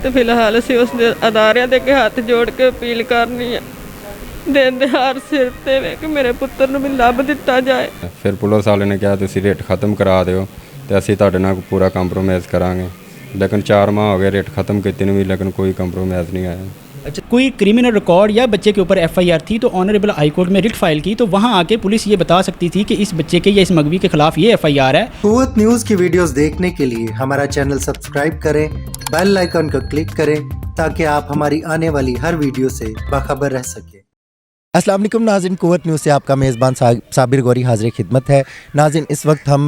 ਤੇ ਫਿਲਹਾਲ ਅਸੀਂ ਉਸ ਦੇ ਅਦਾਰਿਆਂ ਦੇ ਅੱਗੇ ਹੱਥ ਜੋੜ ਕੇ ਅਪੀਲ ਕਰਨੀ ਹੈ ਦਿਨ ਦਿਹਾੜ ਸਿਰ ਤੇ ਵੇ ਕਿ ਮੇਰੇ ਪੁੱਤਰ ਨੂੰ ਵੀ ਲੱਭ ਦਿੱਤਾ ਜਾਏ। ਫਿਰ ਪੁਲਿਸ ਵਾਲੇ ਨੇ ਕਿਹਾ ਤੁਸੀਂ ਰੇਟ ਖਤਮ ਕਰਾ ਦਿਓ ਤੇ ਅਸੀਂ ਤੁਹਾਡੇ ਨਾਲ ਪੂਰਾ ਕੰਪਰੋਮਾਈਜ਼ ਕਰਾਂਗੇ, लेकिन 4 माह हो गए रेट ख़त्म कितने में भी, लेकिन कोई कंप्रोमाइज़ नहीं आया। अच्छा, कोई क्रिमिनल रिकॉर्ड या बच्चे के ऊपर एफआईआर थी तो ऑनरेबल हाई कोर्ट में रिट फाइल की तो वहाँ आके पुलिस ये बता सकती थी कि इस बच्चे के या इस मगवी के खिलाफ ये एफआईआर है। कुव्वत न्यूज़ की वीडियोस देखने के लिए हमारा चैनल सब्सक्राइब करें, बेल आइकन को क्लिक करें ताकि आप हमारी आने वाली हर वीडियो से बाखबर रह सकें। अस्सलाम वालेकुम नाज़रीन, कुव्वत न्यूज़ से आपका मेज़बान साबिर गौरी हाज़िर खिदमत है। नाज़रीन, इस वक्त हम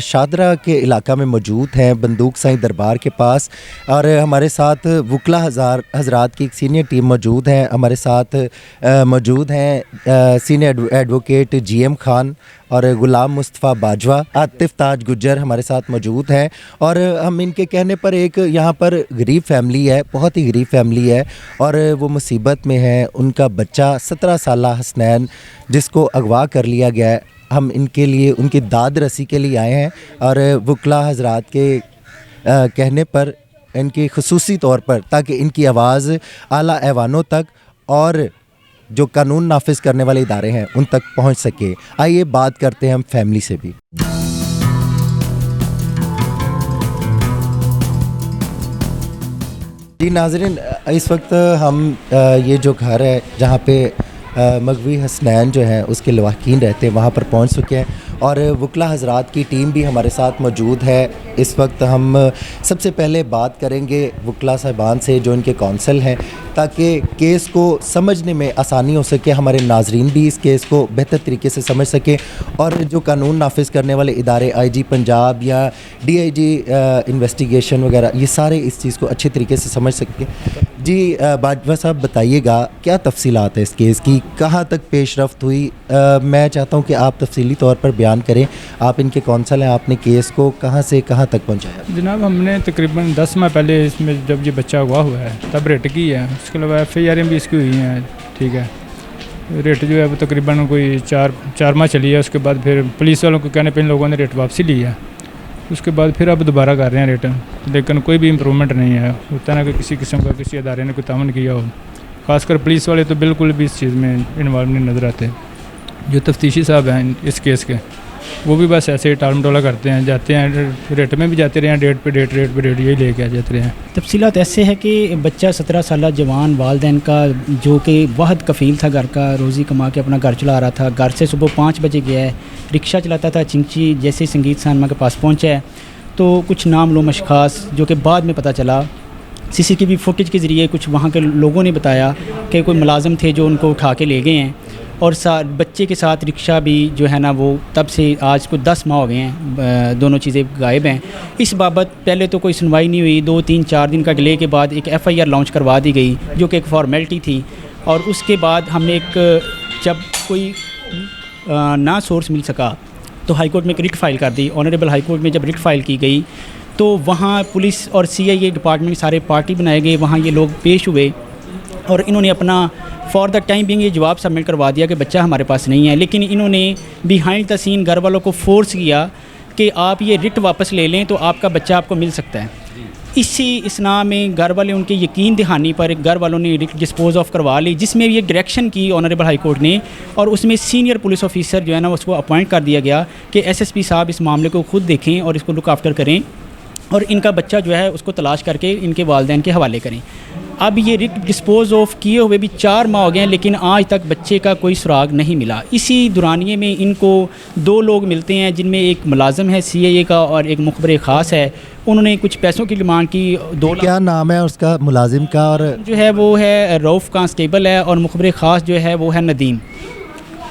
शादरा के इलाका में मौजूद हैं, बंदूक साईं दरबार के पास, और हमारे साथ वकला हज़रात की एक सीनियर टीम मौजूद है। हमारे साथ मौजूद हैं सीनियर एडवोकेट GM खान और गुलाम मुस्तफ़ा बाजवा, आतिफ ताज गुज्जर हमारे साथ मौजूद हैं। और हम इनके कहने पर एक यहाँ पर गरीब फैमिली है, बहुत ही गरीब फैमिली है, और वो मुसीबत में है। उनका बच्चा 17 साला हसनैन जिसको अगवा कर लिया गया है, हम इनके लिए उनकी दाद रसी के लिए आए हैं। और वकला हज़रात के कहने पर इनकी खुसूसी तौर पर ताकि इनकी आवाज़ आला ऐवानों तक और जो कानून नाफिज करने वाले इदारे हैं उन तक पहुंच सके। आइए बात करते हैं हम फैमिली से भी। जी नाज़रीन, इस वक्त हम ये जो घर है जहाँ पे मगवी हसनैन जो है उसके लवाकिन रहते हैं वहाँ पर पहुँच चुके हैं, और वकला हज़रात की टीम भी हमारे साथ मौजूद है। इस वक्त हम सबसे पहले बात करेंगे वकला साहिबान से जो इनके कौंसल हैं, ताकि केस को समझने में आसानी हो सके, हमारे नाजरीन भी इस केस को बेहतर तरीके से समझ सकें, और जो कानून नाफिज करने वाले इदारे IG पंजाब या DIG इन्वेस्टिगेशन वगैरह ये सारे इस चीज़ को अच्छे तरीके से समझ सकें। जी बाजवा साहब, बताइएगा क्या तफसीलात है इस केस की, कहाँ तक पेशरफ्त हुई? मैं चाहता हूँ कि आप तफसीली तौर पर बयान करें। आप इनके कौंसल हैं, आपने केस को कहाँ से कहाँ तक पहुँचाया? जनाब, हमने तकरीबन 10 माह पहले इसमें जब ये बच्चा हुआ है तब रेट की है, उसके अलावा FIR भी इसकी हुई हैं। ठीक है, रेट जो है वो तकरीबन कोई 4 माह चली है। उसके बाद फिर पुलिस वालों को कहने पर इन लोगों ने रेट वापसी ली है। उसके बाद फिर अब दोबारा कर रहे हैं रेट, लेकिन कोई भी इम्प्रूवमेंट नहीं है। होता ना कि किसी किस्म का किसी अदारे ने कोई तावन किया हो, ख़ासकर पुलिस वाले तो बिल्कुल भी इस चीज़ में इन्वॉल्व नहीं नज़र आते। जो तफ्तीशी साहब हैं इस केस के, वो भी बस ऐसे ही टाल मटोला करते हैं, जाते हैं रेट में भी जाते रहे हैं, डेट पे डेट यही लेके आ जाते रहे हैं। तफसीलात ऐसे है कि बच्चा 17 साल जवान वालदैन का जो कि वाहद कफ़ील था, घर का रोज़ी कमा के अपना घर चला रहा था। घर से सुबह 5 बजे गया है, रिक्शा चलाता था। चिंची जैसे ही संगीत सानमा के पास पहुँचा है तो कुछ नामलूम अशख़ास, जो कि बाद में पता चला CCTV फुटेज के ज़रिए कुछ वहाँ के लोगों ने बताया कि कोई मुलाजिम थे जो उनको उठा के ले गए हैं, और बच्चे के साथ रिक्शा भी जो है ना वो तब से आज को 10 माह हो गए हैं, दोनों चीज़ें गायब हैं। इस बाबत पहले तो कोई सुनवाई नहीं हुई। 2-3-4 दिन का डिले के बाद एक FIR लॉन्च करवा दी गई, जो कि एक फॉर्मेलिटी थी। और उसके बाद हमने जब कोई ना सोर्स मिल सका तो हाई कोर्ट में एक रिट फाइल कर दी। ऑनरेबल हाई कोर्ट में जब रिट फाइल की गई तो वहाँ पुलिस और CIA डिपार्टमेंट सारे पार्टी बनाए गए, वहाँ ये लोग पेश हुए, और इन्होंने अपना फॉर द टाइम बिंग ये जवाब सबमिट करवा दिया कि बच्चा हमारे पास नहीं है। लेकिन इन्होंने बिहाइंड द सीन घर वालों को फोर्स किया कि आप ये रिट वापस ले लें तो आपका बच्चा आपको मिल सकता है। इसी इसना में घर वाले उनके यकीन दहानी पर घर वालों ने रिट डिस्पोज ऑफ करवा ली, जिसमें ये डायरेक्शन की ऑनरेबल हाई कोर्ट ने, और उसमें सीनियर पुलिस ऑफिसर जो है ना उसको अपॉइंट कर दिया गया कि SSP साहब इस मामले को खुद देखें और इसको लुक आफ्टर करें, और इनका बच्चा जो है उसको तलाश करके इनके वालिदैन के हवाले करें। अब ये रिट डिस्पोज ऑफ किए हुए भी 4 माह हो गए हैं, लेकिन आज तक बच्चे का कोई सुराग नहीं मिला। इसी दुरानिये में इनको 2 लोग मिलते हैं, जिनमें एक मुलाजिम है CIA का और एक मुखबर ख़ास है। उन्होंने कुछ पैसों की डिमांड की। 2 क्या नाम है उसका मुलाजिम का? और जो है वो है रऊफ़ कांस्टेबल है, और मुखबर ख़ास जो है वो है नदीम।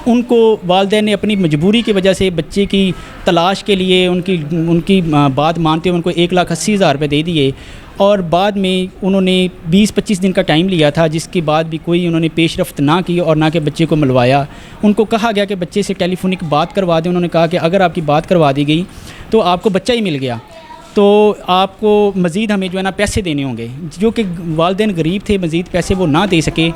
उनको वालिदैन ने अपनी मजबूरी की वजह से बच्चे की तलाश के लिए उनकी बात मानते हुए उनको 1,80,000 रुपये दे दिए, और बाद में उन्होंने 20-25 दिन का टाइम लिया था, जिसके बाद भी कोई उन्होंने पेशरफ्त ना की और ना कि बच्चे को मिलवाया। उनको कहा गया कि बच्चे से टेलीफोनिक बात करवा दें। उन्होंने कहा कि अगर आपकी बात करवा दी गई तो आपको बच्चा ही मिल गया, तो आपको मज़ीद हमें जो है ना पैसे देने होंगे, जो कि वालिदैन गरीब थे, मज़ीद पैसे वो ना दे सके।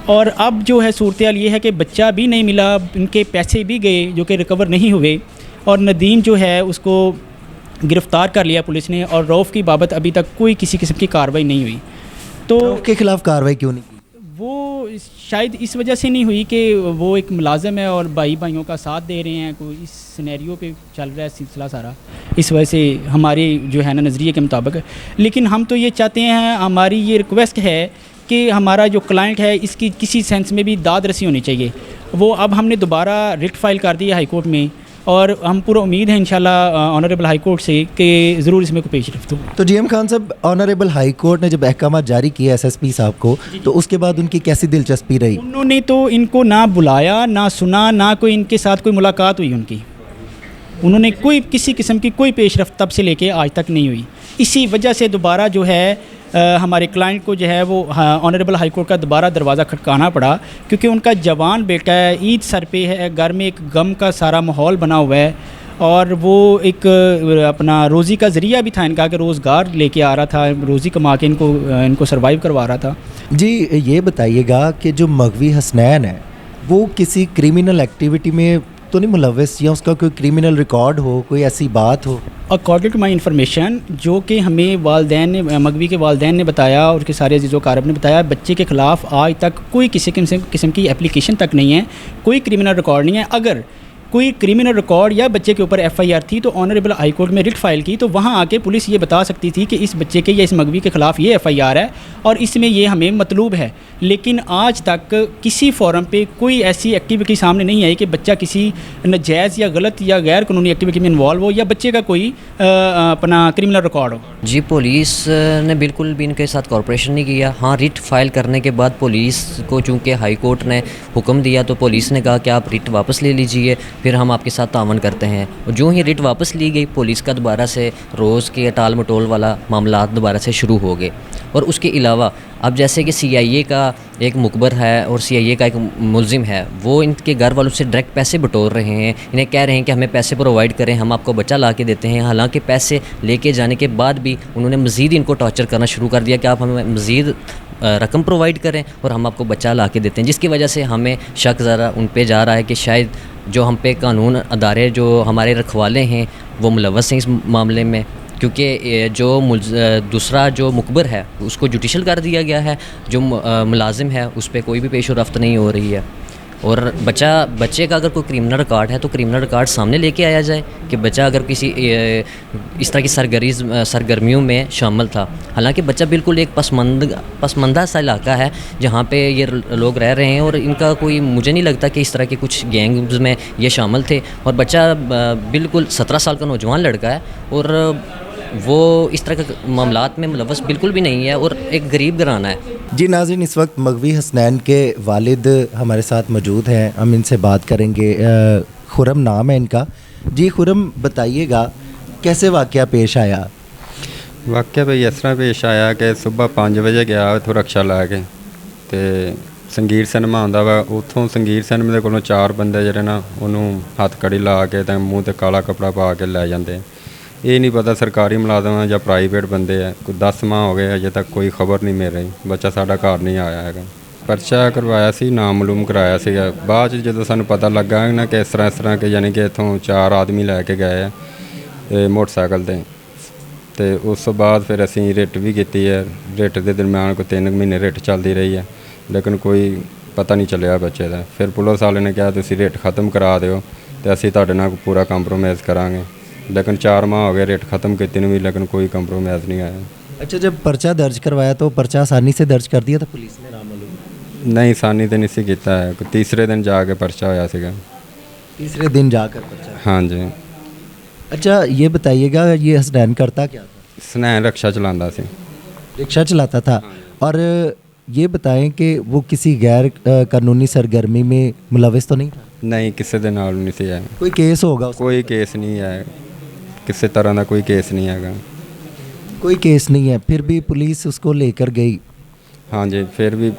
और अब जो है सूरत हाल ये है कि बच्चा भी नहीं मिला, इनके पैसे भी गए जो कि रिकवर नहीं हुए, और नदीम जो है उसको गिरफ़्तार कर लिया पुलिस ने, और रऊफ़ की बाबत अभी तक कोई किसी किस्म की कार्रवाई नहीं हुई। تو के खिलाफ कार्रवाई क्यों नहीं की? वो शायद इस वजह से नहीं हुई कि वो एक मुलाजिम है और भाइयों का साथ दे रहे हैं, कोई इस सिनेरियो पे चल रहा है सिलसिला सारा, इस वजह से हमारे जो है ना नज़रिए के मुताबिक। लेकिन हम तो ये चाहते हैं, हमारी ये रिक्वेस्ट है कि हमारा जो क्लाइंट है इसकी किसी सेंस में भी दाद रसी होनी चाहिए। वो अब हमने दोबारा रिट फाइल कर दी है हाई कोर्ट में, और हम पूरा उम्मीद है इंशाल्लाह ऑनरेबल हाई कोर्ट से कि ज़रूर इसमें कोई पेशरफ्त हो। तो जीएम खान साहब, ऑनरेबल हाई कोर्ट ने जब अहकाम जारी किया एसएसपी साहब को, तो उसके बाद उनकी कैसी दिलचस्पी रही? उन्होंने तो इनको ना बुलाया, ना सुना, ना कोई इनके साथ कोई मुलाकात हुई उनकी। उन्होंने कोई किसी किस्म की कोई पेशरफ्त तब से लेके आज तक नहीं हुई। इसी वजह से दोबारा जो है हमारे क्लाइंट को जो है वो ऑनरेबल हाई कोर्ट का दोबारा दरवाज़ा खटकाना पड़ा, क्योंकि उनका जवान बेटा है, ईद सर पे है, घर में एक गम का सारा माहौल बना हुआ है, और वो एक अपना रोज़ी का ज़रिया भी था इनका, कि रोज़गार लेके आ रहा था, रोज़ी कमा के इनको सर्वाइव करवा रहा था। जी ये बताइएगा कि जो मगवी हसनैन है वो किसी क्रिमिनल एक्टिविटी में तो नहीं मुलव्वस, या उसका कोई क्रिमिनल रिकॉर्ड हो, कोई ऐसी बात हो? अकॉर्डिंग टू माई इन्फॉर्मेशन, जो कि हमें वालदैन ने, मगवी के वालदैन ने बताया और के सारे अजीज़ व कारब ने बताया, बच्चे के ख़िलाफ़ आज तक कोई किसी किस्म की एप्लीकेशन तक नहीं है, कोई क्रिमिनल रिकॉर्ड नहीं है। अगर कोई क्रिमिनल रिकॉर्ड या बच्चे के ऊपर एफआईआर थी तो ऑनरेबल हाई कोर्ट में रिट फाइल की, तो वहाँ आके पुलिस ये बता सकती थी कि इस बच्चे के या इस मगवी के ख़िलाफ़ ये एफआईआर है और इसमें ये हमें मतलूब है। लेकिन आज तक किसी फोरम पे कोई ऐसी एक्टिविटी सामने नहीं आई कि बच्चा किसी नाजायज़ या गलत या गैर कानूनी एक्टिविटी में इन्वॉल्व हो, या बच्चे का कोई अपना क्रिमिनल रिकॉर्ड हो। जी पुलिस ने बिल्कुल भी इनके साथ कॉर्पोरेशन नहीं किया। हाँ, रिट फाइल करने के बाद पुलिस को चूँकि हाई कोर्ट ने हुक्म दिया तो पुलिस ने कहा कि आप रिट वापस ले लीजिए, फिर हम आपके साथ तावन करते हैं। और जो ही रिट वापस ली गई, पुलिस का दोबारा से रोज़ के टाल मटोल वाला मामला दोबारा से शुरू हो गए। और उसके अलावा अब जैसे कि CIA का एक मुखबर है और CIA का एक मुलजिम है, वो इनके घर वालों से डायरेक्ट पैसे बटोर रहे हैं, इन्हें कह रहे हैं कि हमें पैसे प्रोवाइड करें, हम आपको बच्चा ला के देते हैं। हालांकि पैसे लेके जाने के बाद भी उन्होंने मज़ीद इनको टॉर्चर करना शुरू कर दिया कि आप हमें मज़ीद रकम प्रोवाइड करें और हम आपको बच्चा ला के देते हैं, जिसकी वजह से हमें शक ज़रा उन पे जा रहा है कि शायद जो हम पे कानून अदारे जो हमारे रखवाले हैं वो मुलव्वस हैं इस मामले में, क्योंकि जो दूसरा जो मुखबर है उसको जुडिशल कर दिया गया है, जो मुलाजिम है उस पर कोई भी पेश रफ्त नहीं हो रही है। और बच्चे का अगर कोई क्रिमिनल रिकॉर्ड है तो क्रिमिनल रिकॉर्ड सामने लेके आया जाए कि बच्चा अगर किसी इस तरह की सरगर्मियों में शामिल था। हालांकि बच्चा बिल्कुल एक पसमंदा सा इलाका है जहाँ पे ये लोग रह रहे हैं, और इनका कोई, मुझे नहीं लगता कि इस तरह के कुछ गैंग्स में ये शामिल थे। और बच्चा बिल्कुल 17 साल का नौजवान लड़का है और वो इस तरह के मामलात में मुलव्वस बिल्कुल भी नहीं है और एक गरीब घराना है। जी नाज़रीन, इस वक्त मगवी हसनैन के वालिद हमारे साथ मौजूद हैं, हम इनसे बात करेंगे। खुरम नाम है इनका। जी खुरम, बताइएगा कैसे वाक़या पेश आया? वाक़या भाई इस तरह पेश आया कि सुबह 5 वजे गया इत्थों रक्शा लै के ते संगीत सिनेमा आंदा वा, उत्थों संगीत सिनेमा दे कोलों 4 बंदे जिहड़े ना उन्हों हत्थ कड़ी ला के ते मूँह ते काला कपड़ा पा के लै जांदे। ये नहीं पता सरकारी मुलाजम है या प्राइवेट बंदे है। कोई 10 माह हो गए अजे तक कोई खबर नहीं मिल रही, बच्चा साडा घर नहीं आया है। परचा करवाया सी, नाम मालूम कराया सी। बाद जो सानू पता लगा ना कि इस तरह के यानी कि इत्थों 4 आदमी लैके गए हैं मोटरसाइकिल ते उस बाद फिर असी रिट भी की है। रिट के दरम्यान कोई 3 महीने रिट चलती रही है, लेकिन कोई पता नहीं चलिया बच्चे का। फिर पुलिस वाले ने कहा तुसीं रिट खत्म करा दिओ तो असी तुहाडे नाल पूरा कंप्रोमाइज़ करांगे। लेकिन 4 माह हो गए रिट ख़त्म की भी, लेकिन कोई कंप्रोमाइज़ नहीं आया। अच्छा, जब पर्चा दर्ज करवाया तो पर्चा आसानी से दर्ज कर दिया था पुलिस ने? नाम मालूम नहीं, आसानी तो नहीं सी कीता है। तीसरे दिन जाके पर्चा होया सीगा। तीसरे दिन जाकर पर्चा? हाँ जी। अच्छा, ये बताइएगा ये हसनैन करता क्या था? हसनैन रिक्शा चलाता सी। रिक्शा चलाता था। और ये बताएं कि वो किसी गैर कानूनी सरगर्मी में मुलव्वस तो नहीं था? नहीं, किसी दे नाल नहीं सी है। कोई केस होगा उसका? कोई केस नहीं है, किसी तरह का कोई केस नहीं है। कोई केस नहीं है, फिर भी पुलिस उसको लेकर गई? हाँ जी, फिर भी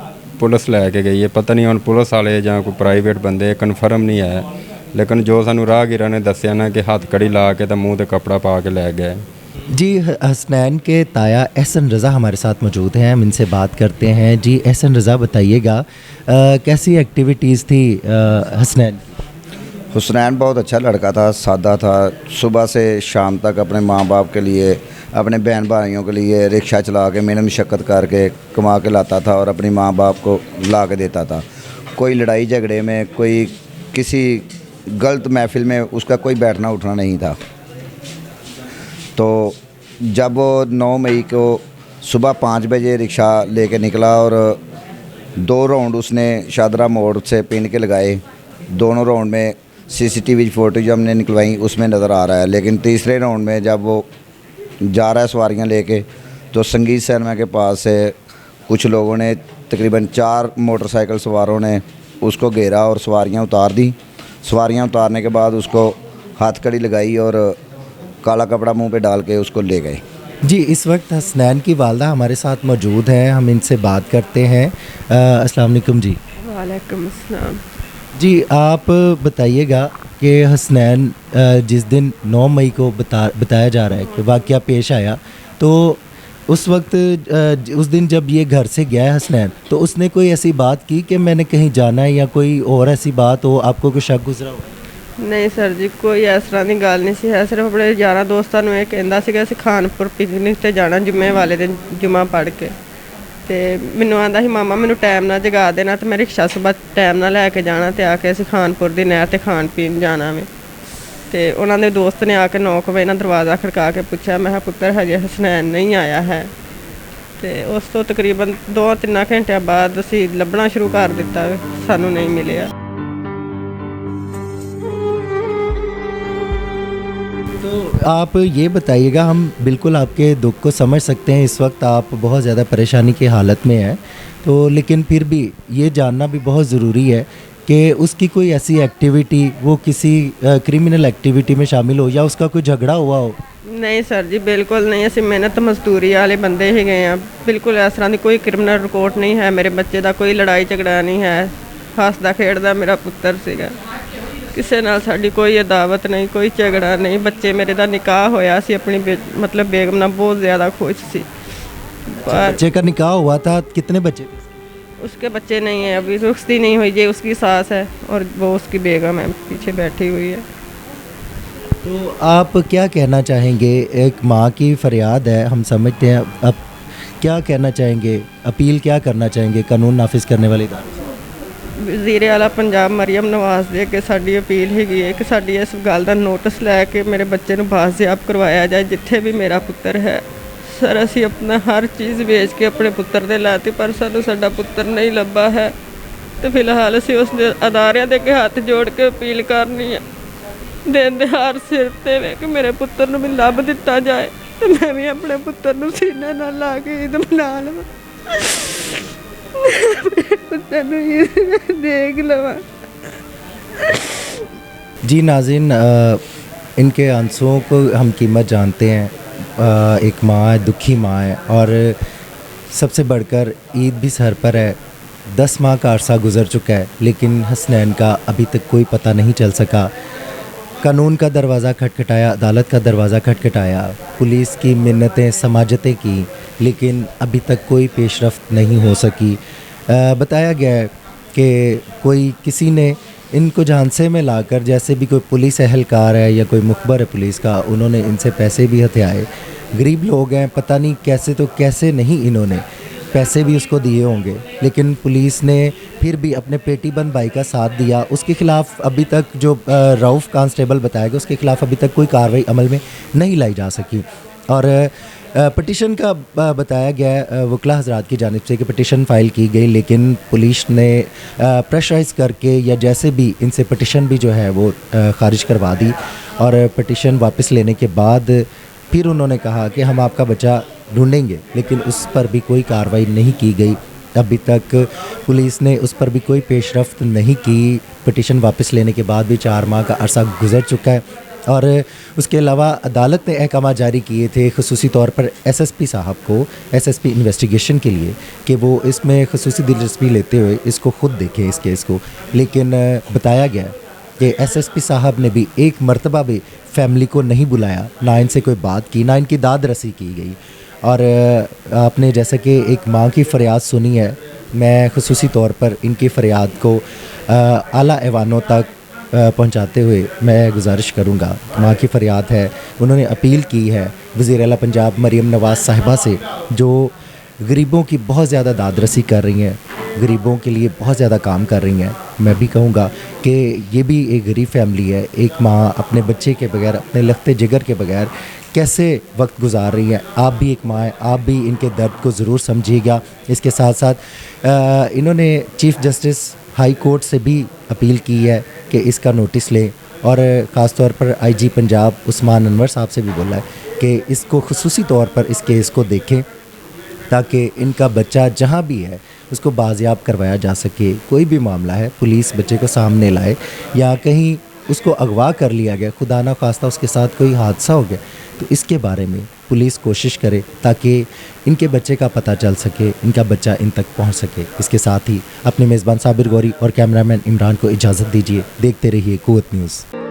पुलिस लैके गई है। पता नहीं हम पुलिस वाले या कोई प्राइवेट बंदे, कन्फर्म नहीं है। लेकिन जो सानू राहगीरा ने दसिया ना कि हाथ कड़ी ला के तो मूँह ते कपड़ा पा के लै गए। जी हसनैन के ताया एहसन रज़ा हमारे साथ मौजूद हैं, हम इनसे बात करते हैं। जी एहसन रज़ा, बताइएगा कैसी एक्टिविटीज़ थी हसनैन? حسنین بہت اچھا لڑکا تھا، سادہ تھا، صبح سے شام تک اپنے ماں باپ کے لیے، اپنے بہن بھائیوں کے لیے رکشہ چلا کے محنت مشقت کر کے کما کے لاتا تھا اور اپنی ماں باپ کو لا کے دیتا تھا۔ کوئی لڑائی جھگڑے میں، کوئی کسی غلط محفل میں اس کا کوئی بیٹھنا اٹھنا نہیں تھا۔ تو جب وہ 9 مئی کو صبح 5 بجے رکشہ لے کے نکلا اور 2 راؤنڈ اس نے شادرہ موڑ سے پن کے لگائے، دونوں راؤنڈ میں CCTV فوٹیج ہم نے نکلوائی، اس میں نظر آ رہا ہے، لیکن تیسرے راؤنڈ میں جب وہ جا رہا ہے سواریاں لے کے تو سنگیت سینما کے پاس سے کچھ لوگوں نے تقریباً 4 موٹر سائیکل سواروں نے اس کو گھیرا اور سواریاں اتار دی۔ سواریاں اتارنے کے بعد اس کو ہاتھ کڑی لگائی اور کالا کپڑا منہ پہ ڈال کے اس کو لے گئے۔ جی، اس وقت حسنین کی والدہ ہمارے ساتھ موجود ہیں، ہم ان سے بات کرتے ہیں۔ السلام علیکم جی۔ وعلیکم السلام۔ جی، آپ بتائیے گا کہ حسنین جس دن 9 مئی کو بتایا جا رہا ہے کہ واقعہ پیش آیا، تو اس وقت اس دن جب یہ گھر سے گیا ہے حسنین، تو اس نے کوئی ایسی بات کی کہ میں نے کہیں جانا ہے یا کوئی اور ایسی بات ہو، آپ کو کوئی شک گزرا ہو؟ ਨਹੀਂ ਸਰ ਜੀ, ਕੋਈ ਇਸ ਤਰ੍ਹਾਂ ਦੀ ਗੱਲ ਨਹੀਂ ਸੀ ਹੈ। ਸਿਰਫ ਆਪਣੇ ਯਾਰਾਂ ਦੋਸਤਾਂ ਨੂੰ ਇਹ ਕਹਿੰਦਾ ਸੀਗਾ ਅਸੀਂ ਖਾਨਪੁਰ ਪਿਕਨਿਕ 'ਤੇ ਜਾਣਾ ਜੁਮੇ ਵਾਲੇ ਦਿਨ, ਜੁਮਾ ਪੜ੍ਹ ਕੇ। ਅਤੇ ਮੈਨੂੰ ਆਂਦਾ ਸੀ ਮਾਮਾ ਮੈਨੂੰ ਟਾਈਮ ਨਾਲ ਜਗਾ ਦੇਣਾ ਅਤੇ ਮੈਂ ਰਿਕਸ਼ਾ ਸੁਬਾਹ ਟਾਈਮ ਨਾਲ ਲੈ ਕੇ ਜਾਣਾ ਅਤੇ ਆ ਕੇ ਅਸੀਂ ਖਾਨਪੁਰ ਦੀ ਨਹਿਰ 'ਤੇ ਖਾਣ ਪੀਣ ਜਾਣਾ ਵੇ। ਅਤੇ ਉਹਨਾਂ ਦੇ ਦੋਸਤ ਨੇ ਆ ਕੇ 9 ਵਜੇ ਨਾਲ ਦਰਵਾਜ਼ਾ ਖੜਕਾ ਕੇ ਪੁੱਛਿਆ, ਮੈਂ ਕਿਹਾ ਪੁੱਤਰ ਹਜੇ ਹਸਨੈਨ ਨਹੀਂ ਆਇਆ ਹੈ। ਅਤੇ ਉਸ ਤੋਂ ਤਕਰੀਬਨ 2-3 ਘੰਟਿਆਂ ਬਾਅਦ ਅਸੀਂ ਲੱਭਣਾ ਸ਼ੁਰੂ ਕਰ ਦਿੱਤਾ, ਸਾਨੂੰ ਨਹੀਂ ਮਿਲਿਆ। تو آپ یہ بتائیے گا، ہم بالکل آپ کے دکھ کو سمجھ سکتے ہیں، اس وقت آپ بہت زیادہ پریشانی کی حالت میں ہیں، تو لیکن پھر بھی یہ جاننا بھی بہت ضروری ہے کہ اس کی کوئی ایسی ایکٹیویٹی، وہ کسی کرمنل ایکٹیویٹی میں شامل ہو یا اس کا کوئی جھگڑا ہوا ہو؟ ਨਹੀਂ ਸਰ ਜੀ, ਬਿਲਕੁਲ ਨਹੀਂ। ਅਸੀਂ ਮਿਹਨਤ ਮਜ਼ਦੂਰੀ ਵਾਲੇ ਬੰਦੇ ਹੀ ਗਏ ਹਾਂ। ਬਿਲਕੁਲ ਇਸ ਤਰ੍ਹਾਂ ਦੀ ਕੋਈ ਕ੍ਰਿਮੀਨਲ ਰਿਕਾਰਡ ਨਹੀਂ ਹੈ। ਮੇਰੇ ਬੱਚੇ ਦਾ ਕੋਈ ਲੜਾਈ ਝਗੜਾ ਨਹੀਂ ਹੈ। ਹੱਸਦਾ ਖੇਡਦਾ ਮੇਰਾ ਪੁੱਤਰ ਸੀਗਾ। ਕਿਸੇ ਨਾਲ ਸਾਡੀ ਕੋਈ ਅਦਾਵਤ ਨਹੀਂ, ਕੋਈ ਝਗੜਾ ਨਹੀਂ। ਬੱਚੇ ਮੇਰੇ ਦਾ ਨਿਕਾਹ ਹੋਇਆ ਸੀ, ਆਪਣੀ ਮਤਲਬ ਬੇਗਮ ਨਾਲ ਬਹੁਤ ਜ਼ਿਆਦਾ ਖੁਸ਼ ਸੀ। بچے کا نکاح ہوا تھا، کتنے بچے تھے؟ اس کے بچے نہیں ہیں ابھی، رخصتی نہیں ہوئی۔ یہ اس کی ساس ہے اور وہ اس کی بیگم ہے، پیچھے بیٹھی ہوئی ہے۔ تو آپ کیا کہنا چاہیں گے؟ ایک ماں کی فریاد ہے، ہم سمجھتے ہیں، اب کیا کہنا چاہیں گے؟ اپیل کیا کرنا چاہیں گے قانون نافذ کرنے والے ادارے؟ وزیر اعلیٰ پنجاب مریم نواز ਦੇ ਅੱਗੇ ਸਾਡੀ ਅਪੀਲ ਹੈਗੀ ਹੈ ਕਿ ਸਾਡੀ ਇਸ ਗੱਲ ਦਾ ਨੋਟਿਸ ਲੈ ਕੇ ਮੇਰੇ ਬੱਚੇ ਨੂੰ ਬਾਜ਼ਿਆਬ ਕਰਵਾਇਆ ਜਾਏ ਜਿੱਥੇ ਵੀ ਮੇਰਾ ਪੁੱਤਰ ਹੈ। ਸਰ, ਅਸੀਂ ਆਪਣਾ ਹਰ ਚੀਜ਼ ਵੇਚ ਕੇ ਆਪਣੇ ਪੁੱਤਰ ਦੇ ਲਾਤੀ, ਪਰ ਸਾਨੂੰ ਸਾਡਾ ਪੁੱਤਰ ਨਹੀਂ ਲੱਭਾ ਹੈ। ਤੇ ਫਿਲਹਾਲ ਅਸੀਂ ਉਸ ਦੇ ਅਦਾਰਿਆਂ ਦੇ ਅੱਗੇ ਹੱਥ ਜੋੜ ਕੇ ਅਪੀਲ ਕਰਨੀ ਹੈ, ਦਿਨ ਦਿਹਾੜ ਸਿਰ ਤੇ ਵੇ ਕਿ ਮੇਰੇ ਪੁੱਤਰ ਨੂੰ ਵੀ ਲੱਭ ਦਿੱਤਾ ਜਾਏ ਤੇ ਮੈਂ ਵੀ ਆਪਣੇ ਪੁੱਤਰ ਨੂੰ ਸੀਨੇ ਨਾਲ ਲਾ ਕੇ ਈਦ ਮਨਾ ਲਵਾਂ। دیکھ لو۔ جی ناظرین، ان کے آنسوؤں کو ہم قیمت جانتے ہیں۔ ایک ماں ہے، دکھی ماں ہے، اور سب سے بڑھ کر عید بھی سر پر ہے۔ 10 ماہ کا عرصہ گزر چکا ہے، لیکن حسنین کا ابھی تک کوئی پتہ نہیں چل سکا۔ قانون کا دروازہ کھٹکھٹایا، عدالت کا دروازہ کھٹکھٹایا، پولیس کی منتیں سماجتیں کی، لیکن ابھی تک کوئی پیش رفت نہیں ہو سکی۔ بتایا گیا ہے کہ کسی نے ان کو جھانسے میں لا کر، جیسے بھی کوئی پولیس اہلکار ہے یا کوئی مخبر ہے پولیس کا، انہوں نے ان سے پیسے بھی ہتھیائے۔ غریب لوگ ہیں، پتہ نہیں کیسے نہیں انہوں نے پیسے بھی اس کو دیے ہوں گے، لیکن پولیس نے پھر بھی اپنے پیٹی بند بھائی کا ساتھ دیا۔ اس کے خلاف ابھی تک جو رؤف کانسٹیبل بتایا گیا، اس کے خلاف ابھی تک کوئی کارروائی عمل میں نہیں لائی جا سکی۔ اور پٹیشن کا بتایا گیا ہے وکلا حضرات کی جانب سے کہ پٹیشن فائل کی گئی، لیکن پولیس نے پریشرائز کر کے یا جیسے بھی ان سے پٹیشن بھی جو ہے وہ خارج کروا دی، اور پٹیشن واپس لینے کے بعد پھر انہوں نے کہا کہ ہم آپ کا بچہ ڈھونڈیں گے، لیکن اس پر بھی کوئی کارروائی نہیں کی گئی۔ ابھی تک پولیس نے اس پر بھی کوئی پیش رفت نہیں کی۔ پٹیشن واپس لینے کے بعد بھی 4 ماہ کا عرصہ گزر چکا ہے، اور اس کے علاوہ عدالت نے احکامات جاری کیے تھے خصوصی طور پر SSP صاحب کو، SSP انویسٹیگیشن کے لیے، کہ وہ اس میں خصوصی دلچسپی لیتے ہوئے اس کو خود دیکھیں، اس کیس کو۔ لیکن بتایا گیا کہ SSP صاحب نے بھی ایک مرتبہ بھی فیملی کو نہیں بلایا، نہ ان سے کوئی بات کی، نہ ان کی داد رسی کی گئی۔ اور آپ نے جیسا کہ ایک ماں کی فریاد سنی ہے، میں خصوصی طور پر ان کی فریاد کو اعلیٰ ایوانوں تک पहुंचाते हुए मैं गुजारिश करूंगा, माँ की फरियाद है, उन्होंने अपील की है वज़ीर आला पंजाब मरीम नवाज़ साहिबा से, जो गरीबों की बहुत ज़्यादा दादरसी कर रही हैं, गरीबों के लिए बहुत ज़्यादा काम कर रही हैं। मैं भी कहूँगा कि ये भी एक गरीब फैमिली है, एक माँ अपने बच्चे के बगैर, अपने लखते जिगर के बगैर कैसे वक्त गुजार रही है। आप भी एक माँ हैं, आप भी इनके दर्द को ज़रूर समझिएगा। इसके साथ साथ इन्होंने चीफ़ जस्टिस हाई कोर्ट से भी अपील की है कि इसका नोटिस लें, और ख़ास तौर पर आईजी पंजाब उस्मान अनवर साहब से भी बोला है कि इसको खुसूसी तौर पर इस केस को देखें, ताकि इनका बच्चा जहाँ भी है उसको बाजियाब करवाया जा सके। कोई भी मामला है, पुलिस बच्चे को सामने लाए, या कहीं उसको अगवा कर लिया गया, खुदा ना खास्ता उसके साथ कोई हादसा हो गया, तो इसके बारे में पुलिस कोशिश करे ताकि इनके बच्चे का पता चल सके, इनका बच्चा इन तक पहुंच सके। इसके साथ ही अपने मेज़बान साबिर गौरी और कैमरामैन इमरान को इजाज़त दीजिए। देखते रहिए कुव्वत न्यूज़।